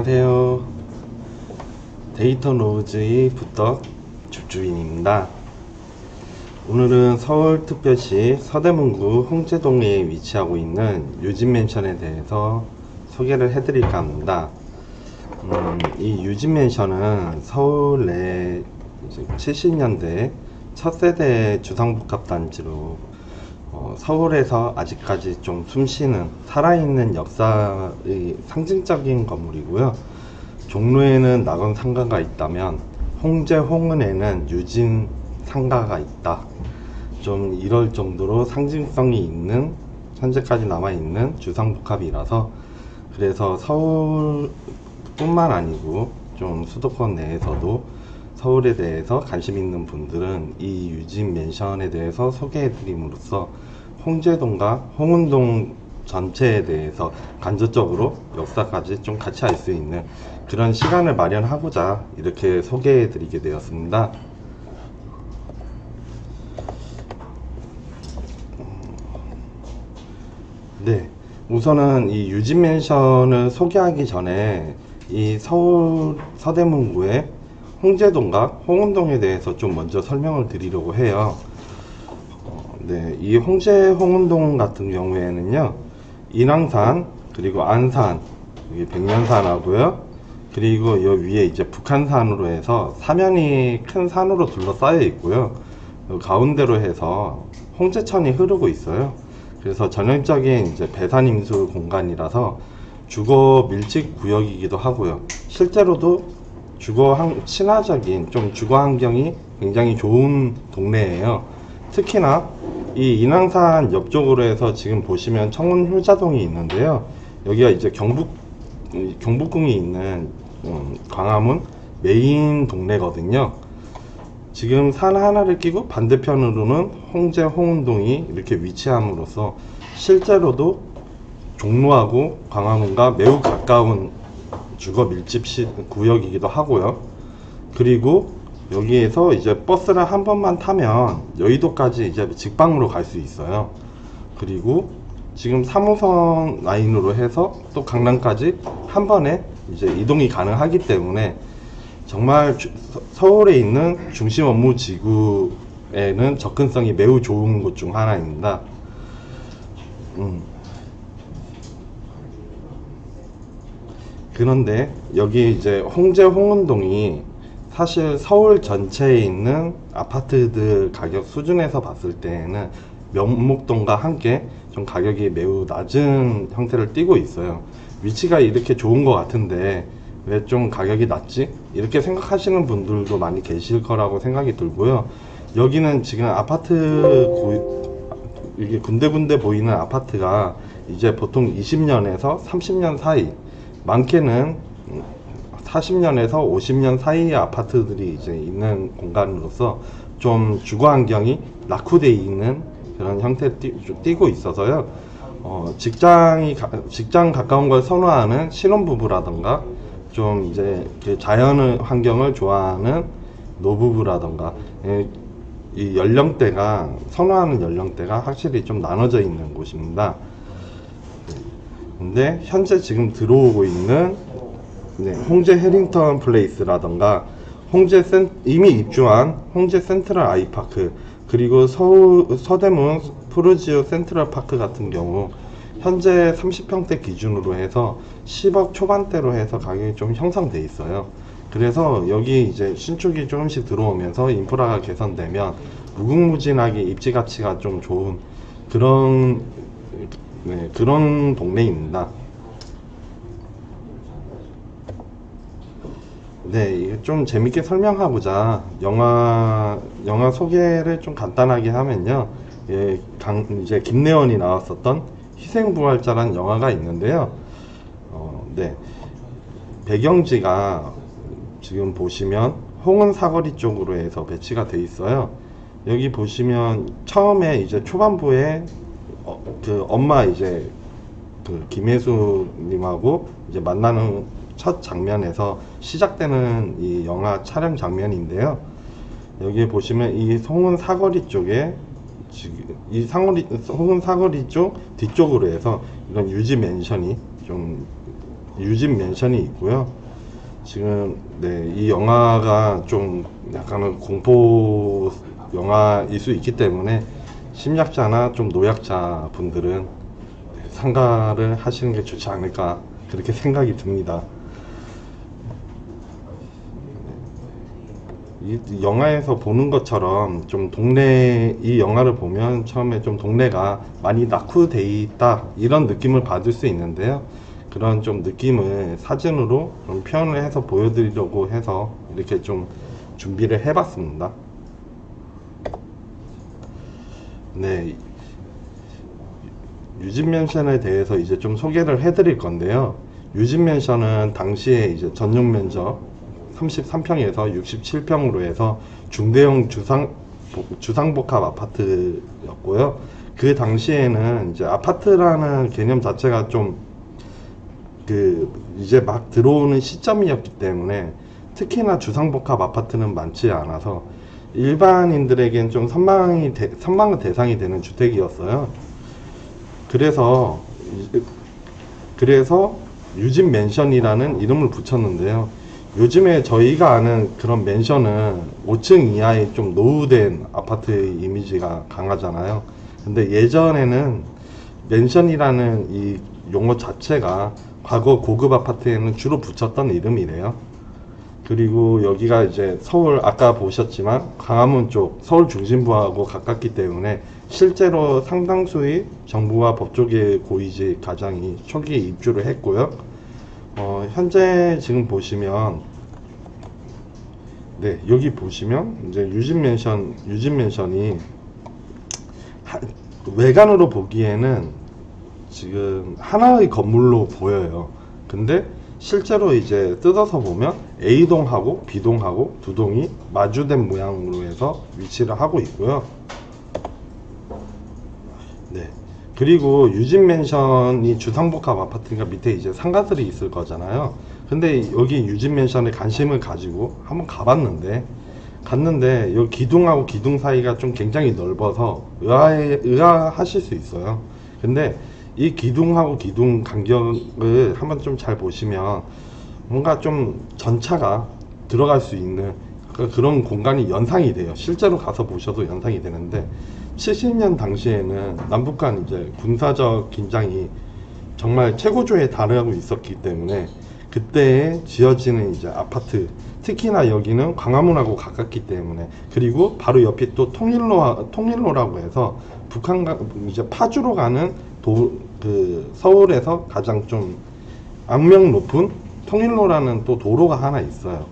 안녕하세요. 데이터 노우즈의 부덕 집주인입니다. 오늘은 서울특별시 서대문구 홍제동에 위치하고 있는 유진맨션에 대해서 소개를 해드릴까 합니다. 이 유진맨션은 서울 내 70년대 첫 세대 주상복합단지로 서울에서 아직까지 좀 숨쉬는 살아있는 역사의 상징적인 건물이고요. 종로에는 낙원 상가가 있다면 홍제 홍은에는 유진 상가가 있다. 좀 이럴 정도로 상징성이 있는, 현재까지 남아있는 주상복합이라서, 그래서 서울뿐만 아니고 좀 수도권 내에서도 서울에 대해서 관심 있는 분들은 이 유진 맨션에 대해서 소개해 드림으로써 홍제동과 홍은동 전체에 대해서 간접적으로 역사까지 좀 같이 알 수 있는 그런 시간을 마련하고자 이렇게 소개해 드리게 되었습니다. 네, 우선은 이 유진 맨션을 소개하기 전에 이 서울 서대문구의 홍제동과 홍은동에 대해서 좀 먼저 설명을 드리려고 해요. 네, 이 홍제 홍은동 같은 경우에는요, 인왕산, 그리고 안산, 여기 백년산하고요, 그리고 여 위에 이제 북한산으로 해서 사면이 큰 산으로 둘러싸여 있고요. 가운데로 해서 홍제천이 흐르고 있어요. 그래서 전형적인 이제 배산 임수 공간이라서 주거 밀집 구역이기도 하고요. 실제로도 친화적인 좀 주거 환경이 굉장히 좋은 동네예요. 특히나 이 인왕산 옆쪽으로 해서 지금 보시면 청운 효자동이 있는데요. 여기가 이제 경복궁이 있는 광화문 메인 동네거든요. 지금 산 하나를 끼고 반대편으로는 홍제 홍은동이 이렇게 위치함으로써 실제로도 종로하고 광화문과 매우 가까운 주거 밀집 구역이기도 하고요. 그리고 여기에서 이제 버스를 한 번만 타면 여의도까지 이제 직방으로 갈 수 있어요. 그리고 지금 3호선 라인으로 해서 또 강남까지 한 번에 이제 이동이 가능하기 때문에 정말 서울에 있는 중심 업무 지구에는 접근성이 매우 좋은 곳 중 하나입니다. 그런데 여기 이제 홍제 홍은동이 사실 서울 전체에 있는 아파트들 가격 수준에서 봤을 때에는 명목동과 함께 좀 가격이 매우 낮은 형태를 띠고 있어요. 위치가 이렇게 좋은 것 같은데 왜 좀 가격이 낮지? 이렇게 생각하시는 분들도 많이 계실 거라고 생각이 들고요. 여기는 지금 이게 군데군데 보이는 아파트가 이제 보통 20년에서 30년 사이, 많게는 40년에서 50년 사이의 아파트들이 이제 있는 공간으로서 좀 주거 환경이 낙후되어 있는 그런 형태를 띠고 있어서요. 직장 가까운 걸 선호하는 신혼부부라던가 좀 이제 자연 환경을 좋아하는 노부부라던가 이 연령대가 선호하는 연령대가 확실히 좀 나눠져 있는 곳입니다. 근데 현재 지금 들어오고 있는 홍제 해링턴 플레이스라던가 이미 입주한 홍제 센트럴 아이파크, 그리고 서대문 푸르지오 센트럴 파크 같은 경우 현재 30평대 기준으로 해서 10억 초반대로 해서 가격이 좀 형성돼 있어요. 그래서 여기 이제 신축이 조금씩 들어오면서 인프라가 개선되면 무궁무진하게 입지 가치가 좀 좋은 그런 동네입니다. 네, 이게 좀 재밌게 설명하고자 영화 소개를 좀 간단하게 하면요. 이제 김래원이 나왔었던 희생부활자라는 영화가 있는데요. 네, 배경지가 지금 보시면 홍은 사거리 쪽으로 해서 배치가 돼 있어요. 여기 보시면 처음에 이제 초반부에 엄마 이제 김혜수님하고 이제 만나는 첫 장면에서 시작되는 이 영화 촬영 장면인데요. 여기 보시면 이 홍은 사거리 쪽에 지금 이 홍은 사거리 쪽 뒤쪽으로 해서 이런 유진 맨션이 있고요. 지금 네, 이 영화가 좀 약간은 공포 영화일 수 있기 때문에 심리학자나 좀 노약자 분들은 상가를 하시는 게 좋지 않을까 그렇게 생각이 듭니다. 이 영화에서 보는 것처럼 좀 동네, 이 영화를 보면 처음에 좀 동네가 많이 낙후돼 있다 이런 느낌을 받을 수 있는데요. 그런 좀 느낌을 사진으로 좀 표현을 해서 보여드리려고 해서 이렇게 좀 준비를 해봤습니다. 네, 유진맨션에 대해서 이제 좀 소개를 해드릴 건데요. 유진맨션은 당시에 이제 전용 면적 33평에서 67평으로 해서 중대형 주상복합 아파트였고요. 그 당시에는 이제 아파트라는 개념 자체가 좀 이제 막 들어오는 시점이었기 때문에 특히나 주상복합 아파트는 많지 않아서 일반인들에겐 좀 선망의 대상이 되는 주택이었어요. 그래서 유진 맨션이라는 이름을 붙였는데요. 요즘에 저희가 아는 그런 맨션은 5층 이하의 좀 노후된 아파트의 이미지가 강하잖아요. 근데 예전에는 맨션이라는 이 용어 자체가 과거 고급 아파트에는 주로 붙였던 이름이래요. 그리고 여기가 이제 서울, 아까 보셨지만 광화문 쪽 서울 중심부하고 가깝기 때문에 실제로 상당수의 정부와 법조계 고위직 가장이 초기에 입주를 했고요. 현재 지금 보시면, 네, 여기 보시면 이제 유진맨션이 외관으로 보기에는 지금 하나의 건물로 보여요. 근데 실제로 이제 뜯어서 보면 A동하고 B동하고 두 동이 마주된 모양으로 해서 위치를 하고 있고요. 네. 그리고 유진맨션이 주상복합 아파트니까 밑에 이제 상가들이 있을 거잖아요. 근데 여기 유진맨션에 관심을 가지고 한번 갔는데 여기 기둥하고 기둥 사이가 좀 굉장히 넓어서 의아하실 수 있어요. 근데 이 기둥하고 기둥 간격을 한번 좀 잘 보시면 뭔가 좀 전차가 들어갈 수 있는 그런 공간이 연상이 돼요. 실제로 가서 보셔도 연상이 되는데 70년 당시에는 남북 간 이제 군사적 긴장이 정말 최고조에 달하고 있었기 때문에 그때에 지어지는 이제 아파트, 특히나 여기는 광화문하고 가깝기 때문에, 그리고 바로 옆이 또 통일로라고 해서 북한과 이제 파주로 가는 서울에서 가장 좀 악명 높은 통일로라는 또 도로가 하나 있어요.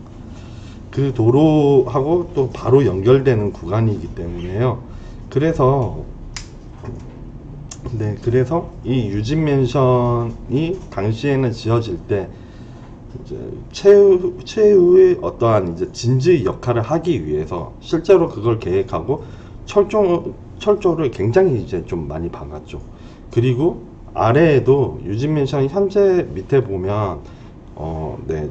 그 도로하고 또 바로 연결되는 구간이기 때문에요. 그래서 이 유진맨션이 당시에는 지어질 때 이제 최후의 어떠한 이제 진지 역할을 하기 위해서 실제로 그걸 계획하고 철조를 굉장히 이제 좀 많이 박았죠. 그리고 아래에도 유진맨션 현재 밑에 보면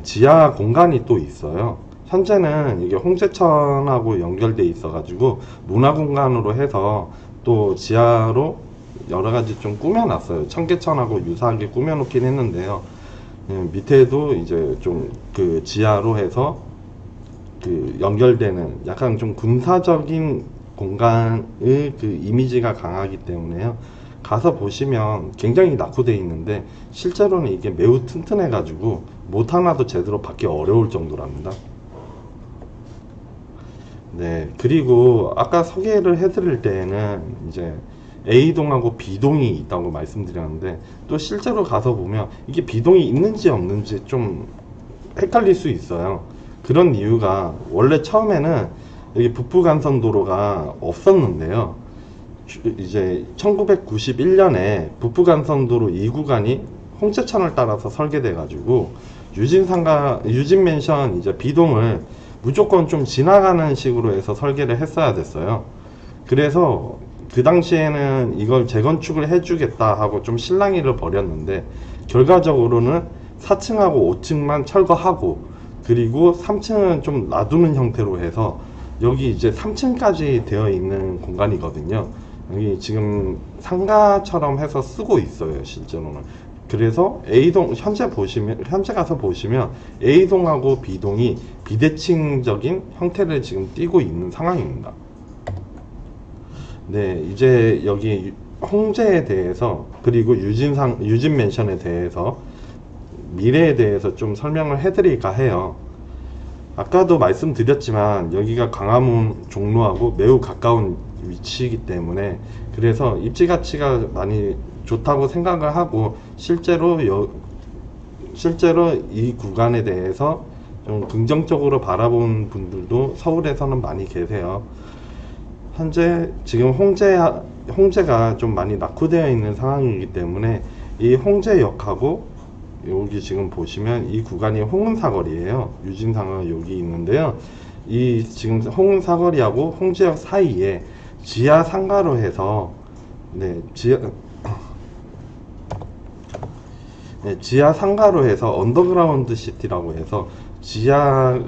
지하 공간이 또 있어요. 현재는 이게 홍제천하고 연결돼 있어 가지고 문화공간으로 해서 또 지하로 여러가지 좀 꾸며놨어요. 청계천하고 유사하게 꾸며놓긴 했는데요. 밑에도 이제 좀 그 지하로 해서 그 연결되는 약간 좀 군사적인 공간의 그 이미지가 강하기 때문에요. 가서 보시면 굉장히 낙후되어 있는데 실제로는 이게 매우 튼튼해 가지고 못 하나도 제대로 받기 어려울 정도랍니다. 네, 그리고 아까 소개를 해드릴 때에는 이제 A동하고 B동이 있다고 말씀드렸는데 또 실제로 가서 보면 이게 B동이 있는지 없는지 좀 헷갈릴 수 있어요. 그런 이유가 원래 처음에는 여기 북부간선도로가 없었는데요. 이제 1991년에 북부간선도로 2구간이 홍제천을 따라서 설계돼 가지고 유진맨션 이제 B동을 무조건 좀 지나가는 식으로 해서 설계를 했어야 됐어요. 그래서 그 당시에는 이걸 재건축을 해주겠다 하고 좀 실랑이를 벌였는데 결과적으로는 4층하고 5층만 철거하고 그리고 3층은 좀 놔두는 형태로 해서 여기 이제 3층까지 되어 있는 공간이거든요. 여기 지금 상가처럼 해서 쓰고 있어요. 실제로는 그래서 A동 현재 가서 보시면 A동하고 B동이 비대칭적인 형태를 지금 띠고 있는 상황입니다. 네, 이제 여기 홍제에 대해서 그리고 유진 맨션에 대해서 미래에 대해서 좀 설명을 해드릴까 해요. 아까도 말씀드렸지만 여기가 광화문 종로하고 매우 가까운 위치이기 때문에 그래서 입지 가치가 많이 좋다고 생각을 하고 실제로 이 구간에 대해서 좀 긍정적으로 바라본 분들도 서울에서는 많이 계세요. 현재 지금 홍제가 좀 많이 낙후되어 있는 상황이기 때문에 이 홍제역하고 여기 지금 보시면 이 구간이 홍은사거리예요. 유진상은 여기 있는데요. 이 지금 홍은사거리하고 홍제역 사이에 지하 상가로 해서 지하 상가로 해서 언더그라운드 시티라고 해서 지하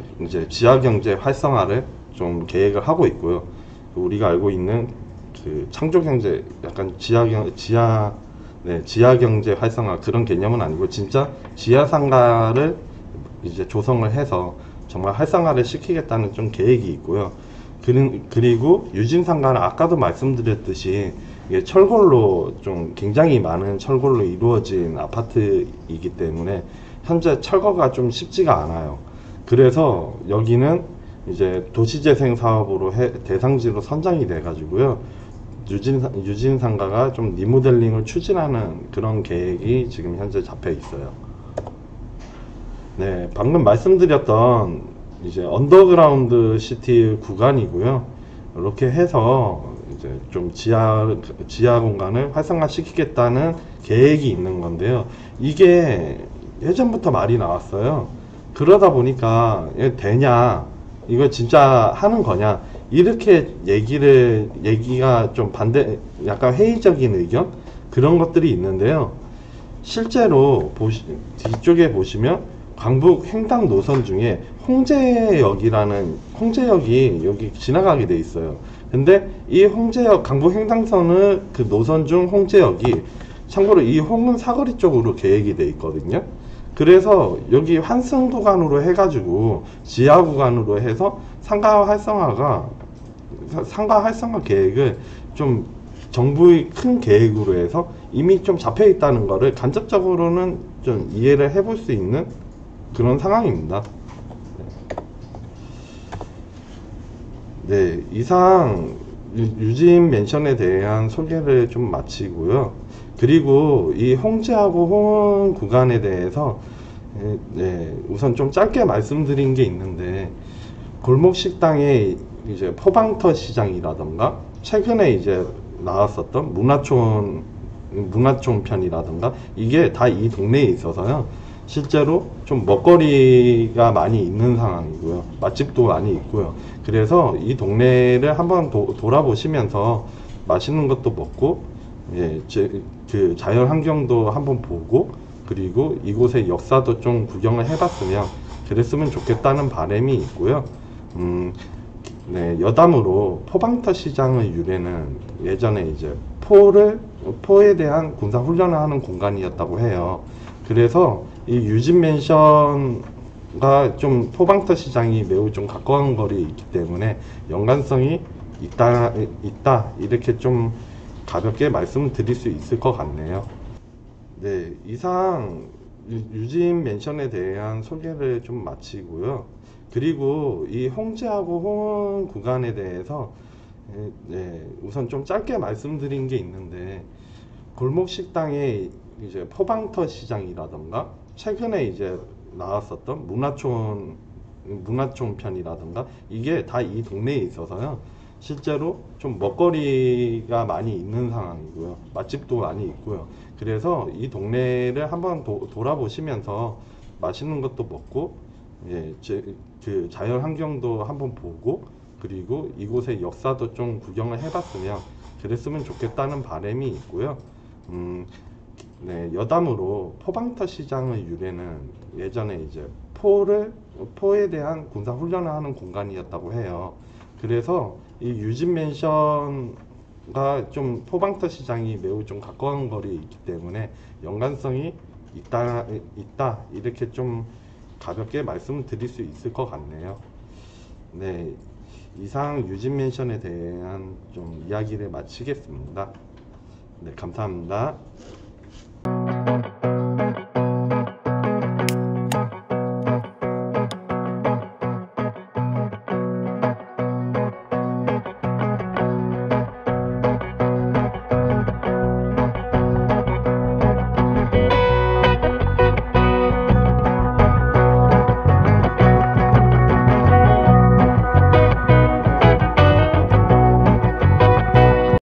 경제 활성화를 좀 계획을 하고 있고요. 우리가 알고 있는 그 창조 경제 약간 지하 경제 활성화 그런 개념은 아니고 진짜 지하 상가를 이제 조성을 해서 정말 활성화를 시키겠다는 좀 계획이 있고요. 그리고 유진 상가는 아까도 말씀드렸듯이 이게 철골로 좀 굉장히 많은 철골로 이루어진 아파트이기 때문에 현재 철거가 좀 쉽지가 않아요. 그래서 여기는 이제 도시재생 사업으로 대상지로 선정이 돼 가지고요. 유진 상가가 좀 리모델링을 추진하는 그런 계획이 지금 현재 잡혀 있어요. 네, 방금 말씀드렸던 이제 언더그라운드 시티 구간이고요. 이렇게 해서 이제 좀 지하 공간을 활성화시키겠다는 계획이 있는 건데요. 이게 예전부터 말이 나왔어요. 그러다 보니까 되냐? 이거 진짜 하는 거냐? 이렇게 얘기가 좀 약간 회의적인 의견? 그런 것들이 있는데요. 실제로 뒤쪽에 보시면 광북 횡단 노선 중에 홍제역이 여기 지나가게 돼 있어요. 근데 이 광북 횡단선을 그 노선 중 홍제역이 참고로 이 홍은 사거리 쪽으로 계획이 돼 있거든요. 그래서 여기 환승 구간으로 해가지고 지하 구간으로 해서 상가 활성화 계획을 좀 정부의 큰 계획으로 해서 이미 좀 잡혀 있다는 거를 간접적으로는 좀 이해를 해볼 수 있는 그런 상황입니다. 네, 이상 유진 맨션에 대한 소개를 좀 마치고요. 그리고 이 홍제하고 홍은 구간에 대해서 우선 좀 짧게 말씀드린 게 있는데 골목 식당에 이제 포방터 시장이라던가 최근에 이제 나왔었던 문화촌 편이라던가 이게 다 이 동네에 있어서요. 실제로 좀 먹거리가 많이 있는 상황이고요. 맛집도 많이 있고요. 그래서 이 동네를 한번 돌아보시면서 맛있는 것도 먹고 그 자연 환경도 한번 보고 그리고 이곳의 역사도 좀 구경을 해봤으면 그랬으면 좋겠다는 바람이 있고요. 여담으로 포방터 시장의 유래는 예전에 이제 포에 대한 군사 훈련을 하는 공간이었다고 해요. 그래서 이 유진 맨션과 좀 포방터 시장이 매우 좀 가까운 거리에 있기 때문에 연관성이 있다 이렇게 좀 가볍게 말씀드릴 수 있을 것 같네요. 네, 이상 유진 맨션에 대한 소개를 좀 마치고요. 그리고 이 홍제하고 홍은 구간에 대해서 우선 좀 짧게 말씀드린 게 있는데 골목 식당에 이제 포방터 시장이라던가 최근에 이제 나왔었던 문화촌 편이라던가 이게 다 이 동네에 있어서요. 실제로 좀 먹거리가 많이 있는 상황이고요. 맛집도 많이 있고요. 그래서 이 동네를 한번 돌아보시면서 맛있는 것도 먹고 그 자연 환경도 한번 보고 그리고 이곳의 역사도 좀 구경을 해봤으면 그랬으면 좋겠다는 바람이 있고요. 여담으로 포방터 시장의 유래는 예전에 이제 포에 대한 군사 훈련을 하는 공간이었다고 해요. 그래서 이 유진 맨션과 가 좀 포방터 시장이 매우 좀 가까운 거리에 있기 때문에 연관성이 있다 이렇게 좀 가볍게 말씀드릴 수 있을 것 같네요. 네, 이상 유진맨션에 대한 좀 이야기를 마치겠습니다. 네, 감사합니다.